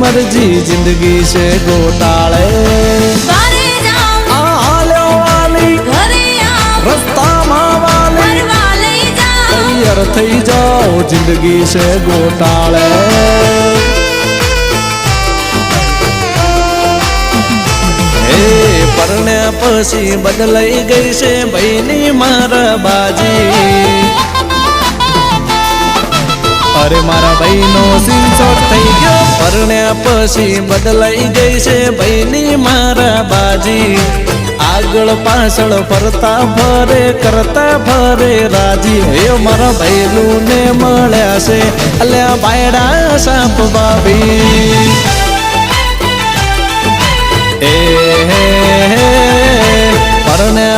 मर्जी जिंदगी से गोटाले रस्ता तैयार थई जाओ जिंदगी से गोटाले परण्या पछी बदलाई गई से बहनी मारा बाजी अरे मारा बहनो सिरछोट थई गयो परण्या पछी बदलाई गई से बहनी मारा बाजी आगळ पाछळ फरता फरे करता फरे राजी हे मारा भैलू ने मळ्या से अल्या बायडा साप बाबी ए परण्या